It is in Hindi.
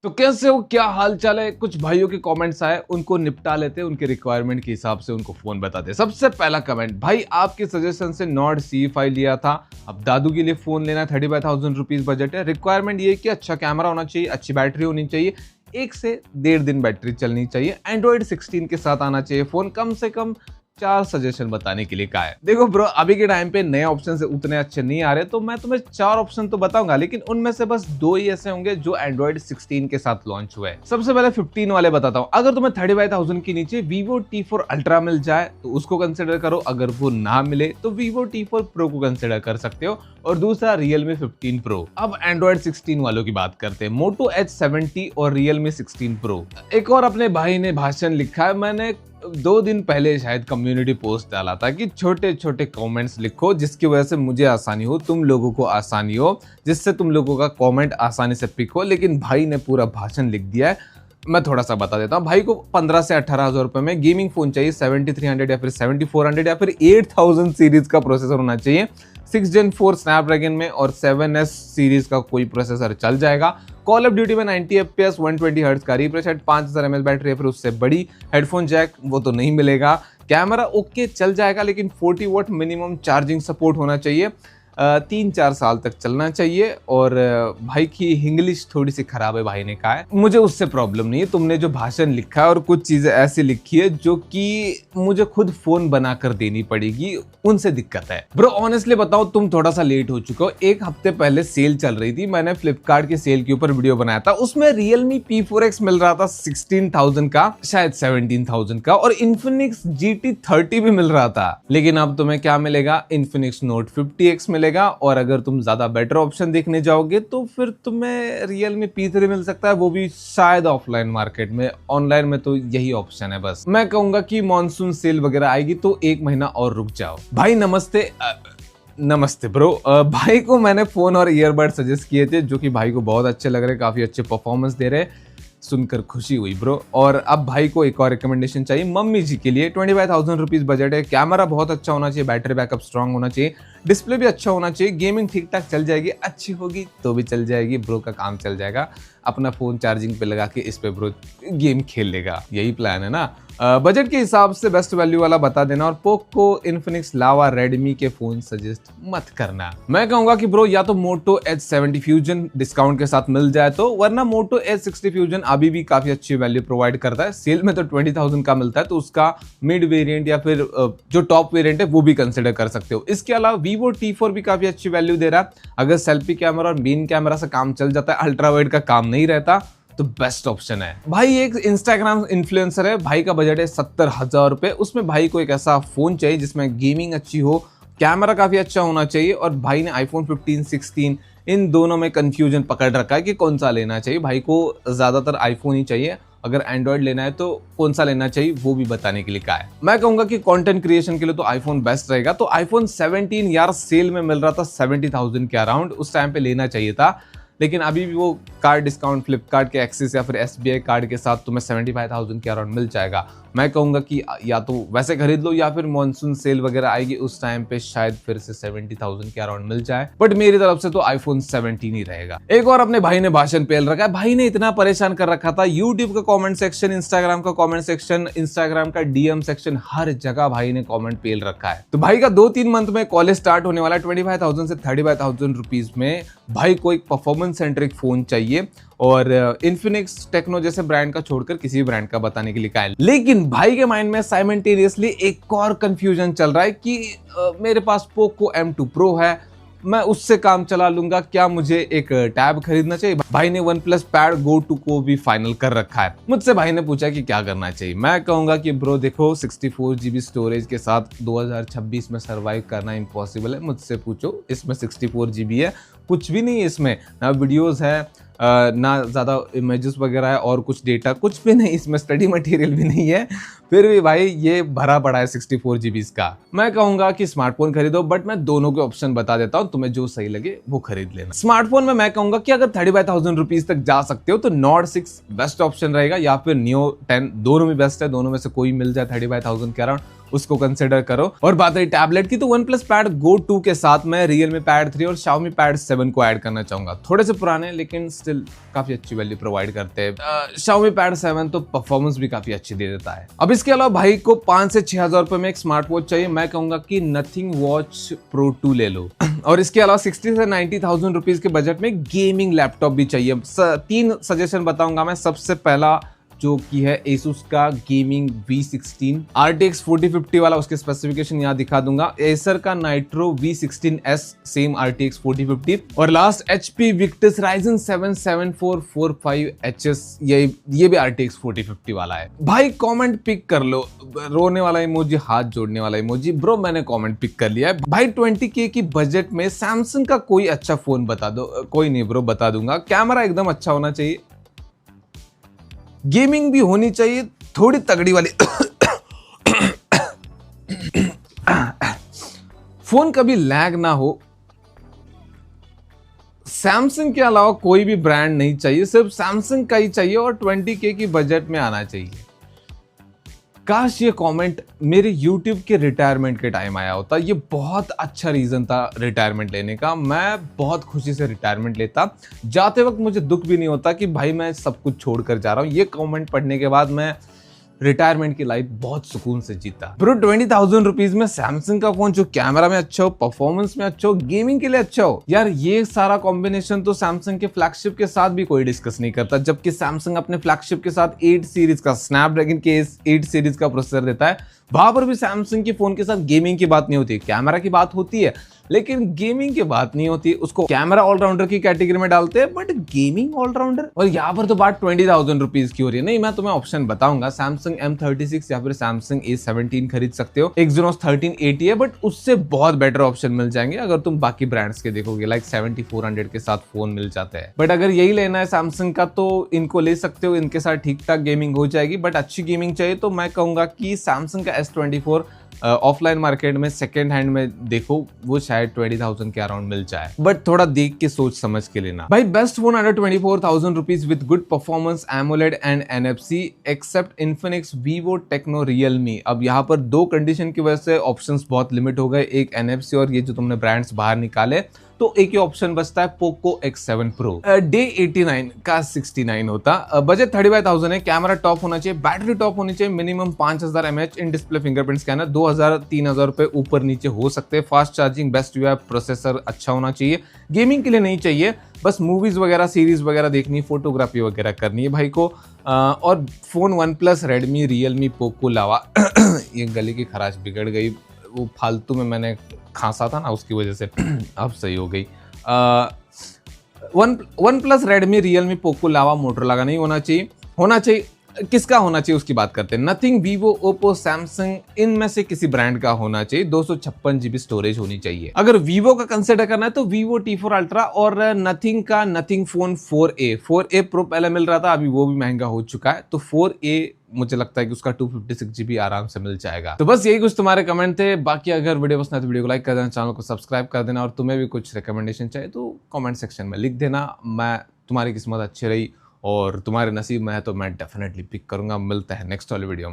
तो कैसे हो, क्या हाल चाल है। कुछ भाइयों के कमेंट्स आए, उनको निपटा लेते हैं, उनके रिक्वायरमेंट के हिसाब से उनको फोन बताते हैं। सबसे पहला कमेंट, भाई आपके सजेशन से नॉर्ड C5 लिया था, अब दादू के लिए फोन लेना है, 35,000 रुपीज बजट है। रिक्वायरमेंट ये है कि अच्छा कैमरा होना चाहिए, अच्छी बैटरी होनी चाहिए, 1 से 1.5 दिन बैटरी चलनी चाहिए, एंड्रॉइड 16 के साथ आना चाहिए फोन, कम से कम 4 सजेशन बताने के लिए कहा है। देखो ब्रो, अभी के टाइम पे नए ऑप्शन से उतने अच्छे नहीं आ रहे, तो मैं तुम्हें 4 ऑप्शन तो बताऊंगा, लेकिन उनमें से बस 2 ही ऐसे होंगे जो एंड्रॉइड 16 के साथ लॉन्च हुए हैं। सबसे पहले 15 वाले बताता हूं। अगर तुम्हें 35,000 के नीचे Vivo T4 Ultra मिल जाए तो उसको कंसिडर करो, अगर वो ना मिले तो Vivo T4 Pro को कंसिडर कर सकते हो, और दूसरा Realme 15 Pro। अब एंड्रॉइड 16 वालों की बात करते हैं, Moto H70 और Realme 16 Pro। एक और अपने भाई ने भाषण लिखा है, मैंने 2 दिन पहले शायद कम्युनिटी पोस्ट डाला था कि छोटे छोटे कमेंट्स लिखो जिसकी वजह से मुझे आसानी हो, तुम लोगों को आसानी हो, जिससे तुम लोगों का कमेंट आसानी से पिक हो। लेकिन भाई ने पूरा भाषण लिख दिया है, मैं थोड़ा सा बता देता हूँ। भाई को 15 से 18,000 रुपए में गेमिंग फोन चाहिए, 7300 या फिर 7400 या फिर 8000 सीरीज का प्रोसेसर होना चाहिए, 6 Gen 4 स्नैपड्रैगन में, और 7S सीरीज का कोई प्रोसेसर चल जाएगा। कॉल ऑफ ड्यूटी में 90 FPS 120 हर्ट्ज का रिफ्रेश रेट, 5000 mAh बैटरी है, फिर उससे बड़ी। हेडफोन जैक वो तो नहीं मिलेगा। कैमरा ओके चल जाएगा, लेकिन 40 वॉट मिनिमम चार्जिंग सपोर्ट होना चाहिए, 3-4 साल तक चलना चाहिए। और भाई की इंग्लिश थोड़ी सी खराब है, भाई ने कहा है, मुझे उससे प्रॉब्लम नहीं है। तुमने जो भाषण लिखा है और कुछ चीजें ऐसी लिखी है जो कि मुझे खुद फोन बनाकर देनी पड़ेगी, उनसे दिक्कत है। ब्रो ऑनेस्टली बताओ, तुम थोड़ा सा लेट हो चुके हो। 1 हफ्ते पहले सेल चल रही थी, मैंने फ्लिपकार्ट की सेल के ऊपर वीडियो बनाया था, उसमें Realme P4X मिल रहा था 16,000 का, शायद 17,000 का, और Infinix GT30 भी मिल रहा था। लेकिन अब तुम्हें क्या मिलेगा, Infinix Note 50X मिलेगा, और अगर तुम ज्यादा बेटर ऑप्शन देखने जाओगे तो फिर तुम्हें Realme P3 मिल सकता है, वो भी शायद ऑफलाइन मार्केट में। ऑनलाइन में तो यही ऑप्शन है। बस मैं कहूंगा कि मॉनसून सेल वगैरह आएगी तो 1 महीना और रुक जाओ। भाई नमस्ते। नमस्ते ब्रो। भाई को मैंने फोन और ईयरबड सजेस्ट किए थे, जो कि भाई को बहुत अच्छे लग रहे, काफी अच्छे परफॉर्मेंस दे रहे, सुनकर खुशी हुई ब्रो। और अब भाई को एक और रिकमेंडेशन चाहिए मम्मी जी के लिए। 25,000 रुपीज बजट है, कैमरा बहुत अच्छा होना चाहिए, बैटरी बैकअप स्ट्रांग होना चाहिए, डिस्प्ले भी अच्छा होना चाहिए, गेमिंग ठीक ठाक चल जाएगी, अच्छी होगी तो भी चल जाएगी, ब्रो का काम चल जाएगा। अपना फोन चार्जिंग पे लगा के इस पे ब्रो गेम खेल लेगा, यही प्लान है ना। बजट के हिसाब से बेस्ट वैल्यू वाला बता देना, और पोको, इन्फिनिक्स, लावा, रेडमी के फोन सजेस्ट मत करना। मैं कहूंगा कि ब्रो या तो Moto H70 फ्यूजन डिस्काउंट के साथ मिल जाए तो, वरना Moto H60 फ्यूजन अभी भी काफी अच्छी वैल्यू प्रोवाइड करता है। सेल में तो 20,000 का मिलता है, तो उसका मिड वेरिएंट या फिर जो टॉप वेरिएंट है वो भी कंसिडर कर सकते हो। इसके अलावा Vivo T4 भी काफी अच्छी वैल्यू दे रहा है। अगर सेल्फी कैमरा और मेन कैमरा से काम चल जाता है, अल्ट्रा वाइड का काम नहीं रहता, तो बेस्ट ऑप्शन है। भाई एक इंस्टाग्राम इन्फ्लुएंसर है, भाई का बजट है 70,000 रुपए। उसमें भाई को एक ऐसा फोन चाहिए जिसमें गेमिंग अच्छी हो, कैमरा काफी अच्छा होना चाहिए, और भाई ने iPhone 15, 16 इन दोनों में कंफ्यूजन पकड़ रखा है कि कौन सा लेना चाहिए। भाई को ज्यादातर iPhone ही चाहिए, अगर एंड्रॉइड लेना है तो कौन सा लेना चाहिए वो भी बताने के लिए कहा है। मैं कहूंगा कि कंटेंट क्रिएशन के लिए तो iPhone बेस्ट रहेगा। तो iPhone 17 यार सेल में मिल रहा था 70,000 के अराउंड, उस टाइम पे लेना चाहिए था, लेकिन अभी भी वो कार्ड डिस्काउंट फ्लिपकार्ट के एक्सिस या फिर SBI कार्ड के साथ तुम्हें 75,000 के अराउंड मिल जाएगा। मैं कहूंगा कि या तो वैसे खरीद लो, या फिर मॉनसून सेल वगैरह आएगी उस टाइम पे शायद फिर से 70,000 के अराउंड मिल जाए, बट मेरी तरफ से तो iPhone 17 ही रहेगा। एक और अपने भाई ने भाषण पेल रखा है। भाई ने इतना परेशान कर रखा था, यूट्यूब का कॉमेंट सेक्शन, इंस्टाग्राम का कॉमेंट सेक्शन, इंस्टाग्राम का DM सेक्शन, हर जगह भाई ने कॉमेंट पेल रखा है। तो भाई का 2-3 मंथ में कॉलेज स्टार्ट होने वाला है। 25,000 से 35,000 रुपीज में भाई को एक परफॉर्मेंस सेंट्रिक फोन चाहिए, और इन्फिनिक्स, टेक्नो जैसे ब्रांड का छोड़कर किसी भी ब्रांड का बताने के लिए कहा है। लेकिन भाई के माइंड में साइमल्टेनियसली एक और कंफ्यूजन चल रहा है कि मेरे पास पोको M2 Pro है, मैं उससे काम चला लूंगा, क्या मुझे एक टैब खरीदना चाहिए। भाई ने OnePlus Pad Go 2 को भी फाइनल कर रखा है। मुझसे भाई ने पूछा कि क्या करना चाहिए। मैं कहूंगा कि ब्रो देखो, 64 GB स्टोरेज के साथ 2026 में सरवाइव करना इम्पॉसिबल है। मुझसे पूछो, इसमें 64 GB है, कुछ भी नहीं है इसमें, ना वीडियोस है, ना ज़्यादा इमेजेस वगैरह है, और कुछ डेटा कुछ भी नहीं इसमें, स्टडी मटेरियल भी नहीं है, फिर भी भाई ये भरा पड़ा है 64 GB का। मैं कहूंगा कि स्मार्टफोन खरीदो, बट मैं दोनों के ऑप्शन बता देता हूं, तुम्हें जो सही लगे वो खरीद लेना। स्मार्टफोन में मैं कहूंगा कि अगर 35,000 रुपीज तक जा सकते हो तो Nord 6 बेस्ट ऑप्शन रहेगा, या फिर Neo 10, दोनों भी बेस्ट है। दोनों में से कोई मिल जाए 35,000 के अराउंड, उसको कंसिडर करो। और बात रही टैबलेट की, तो OnePlus Pad Go 2 के साथ मैं Realme Pad 3 और Xiaomi Pad 7 को ऐड करना चाहूंगा। थोड़े से पुराने लेकिन स्टिल काफी अच्छी वैल्यू प्रोवाइड करते हैं। Xiaomi Pad 7 तो परफॉर्मेंस भी काफी अच्छी दे देता है। अब इसके अलावा भाई को 5 से 6,000 रुपए में एक स्मार्ट वॉच चाहिए, मैं कहूंगा कि Nothing Watch Pro 2 ले लो। और इसके अलावा 60 से 90,000 रुपीज के बजट में गेमिंग लैपटॉप भी चाहिए। 3 सजेशन बताऊंगा मैं। सबसे पहला जो की है Asus का गेमिंग V16 RTX 4050 वाला, उसके स्पेसिफिकेशन यहाँ दिखा दूंगा। Acer का Nitro V16S सेम RTX 4050 और last HP Victus Ryzen 7 7445HS, ये भी RTX 4050 वाला है। भाई कमेंट पिक कर लो, रोने वाला इमोजी, हाथ जोड़ने वाला इमोजी। ब्रो मैंने कमेंट पिक कर लिया है भाई। 20K की बजट में सैमसंग का कोई अच्छा फोन बता दो। कोई नहीं ब्रो, बता दूंगा। कैमरा एकदम अच्छा होना चाहिए, गेमिंग भी होनी चाहिए थोड़ी तगड़ी वाली, फोन कभी लैग ना हो। सैमसंग के अलावा कोई भी ब्रांड नहीं चाहिए, सिर्फ सैमसंग का ही चाहिए और 20K की बजट में आना चाहिए। काश ये कमेंट मेरे YouTube के रिटायरमेंट के टाइम आया होता। ये बहुत अच्छा रीजन था रिटायरमेंट लेने का। मैं बहुत खुशी से रिटायरमेंट लेता। जाते वक्त मुझे दुख भी नहीं होता कि भाई मैं सब कुछ छोड़कर जा रहा हूँ। ये कमेंट पढ़ने के बाद मैं रिटायरमेंट की लाइफ बहुत सुकून से जीता। ब्रो 20,000 रुपीज में सैमसंग का फोन जो कैमरा में अच्छा हो, परफॉर्मेंस में अच्छा हो, गेमिंग के लिए अच्छा हो, यार ये सारा कॉम्बिनेशन तो सैमसंग के फ्लैगशिप के साथ भी कोई डिस्कस नहीं करता। जबकि सैमसंग अपने फ्लैगशिप के साथ 8 सीरीज का स्नैपड्रैगन के 8 सीरीज का प्रोसेसर देता है। वहां पर भी सैमसंग के फोन के साथ गेमिंग की बात नहीं होती, कैमरा की बात होती है, लेकिन गेमिंग की बात नहीं होती। उसको कैमरा ऑलराउंडर की कैटेगरी में डालते हैं, बट गेमिंग ऑलराउंडर। और यहाँ पर तो बात 20,000 रुपीज की हो रही है। नहीं, मैं तुम्हें ऑप्शन बताऊंगा, सैमसंग M36 या फिर सैमसंग A17 खरीद सकते हो। Exynos 1380 है, बट उससे बहुत बेटर ऑप्शन मिल जाएंगे अगर तुम बाकी ब्रांड्स के देखोगे। लाइक 7400 के साथ फोन मिल जाते हैं। बट अगर यही लेना है सैमसंग का तो इनको ले सकते हो, इनके साथ ठीक ठाक गेमिंग हो जाएगी। बट अच्छी गेमिंग चाहिए तो मैं कहूंगा कि सैमसंग का S24 ऑफलाइन मार्केट में सेकेंड हैंड में देखो, वो शायद 20,000 के अराउंड मिल जाए। बट थोड़ा देख के सोच समझ के लेना भाई। Best phone under 24,000 rupees with good performance, AMOLED and NFC except Infinix, Vivo, Tecno, Realme. अब यहाँ पर 2 कंडीशन की वजह से ऑप्शंस बहुत लिमिट हो गए, एक NFC और ये जो तुमने ब्रांड्स बाहर निकाले, तो एक ही ऑप्शन बचता है पोको X7 Pro। डे 89 का 69 होता। बजट 35,000 है। कैमरा टॉप होना चाहिए, बैटरी टॉप होनी चाहिए, minimum 5000 mAh, in display fingerprint scanner. 2,000-3,000 रुपए ऊपर नीचे हो सकते हैं। Fast charging, best UI, processor अच्छा होना चाहिए। गेमिंग के लिए नहीं चाहिए, बस मूवीज वगैरह, सीरीज वगैरह देखनी, फोटोग्राफी वगैरह करनी है भाई को। और phone OnePlus, Redmi, Realme, Poco Lava. ये गले की खराश बिगड़ गई, वो फालतू में मैंने खांसा था ना, उसकी वजह से अब सही हो गई। OnePlus, Redmi, Realme, पोको, लावा, मोटरोला का नहीं होना चाहिए। होना चाहिए किसका होना चाहिए उसकी बात करते हैं। नथिंग, वीवो, ओप्पो, सैमसंग, इनमें से किसी ब्रांड का होना चाहिए। 256 GB स्टोरेज होनी चाहिए। अगर वीवो का कंसिडर करना है तो वीवो T4 अल्ट्रा, और नथिंग का नथिंग फोन 4A प्रो पहले मिल रहा था, अभी वो भी महंगा हो चुका है। तो 4A मुझे लगता है कि उसका 256 GB आराम से मिल जाएगा। तो बस यही कुछ तुम्हारे कमेंट थे। बाकी अगर वीडियो पसंद है तो वीडियो को लाइक कर देना, चैनल को सब्सक्राइब कर देना, और तुम्हें भी कुछ रिकमेंडेशन चाहिए तो कमेंट सेक्शन में लिख देना। मैं तुम्हारी किस्मत अच्छी रही और तुम्हारे नसीब में है तो मैं डेफिनेटली पिक करूंगा। मिलते हैं नेक्स्ट वाले वीडियो में।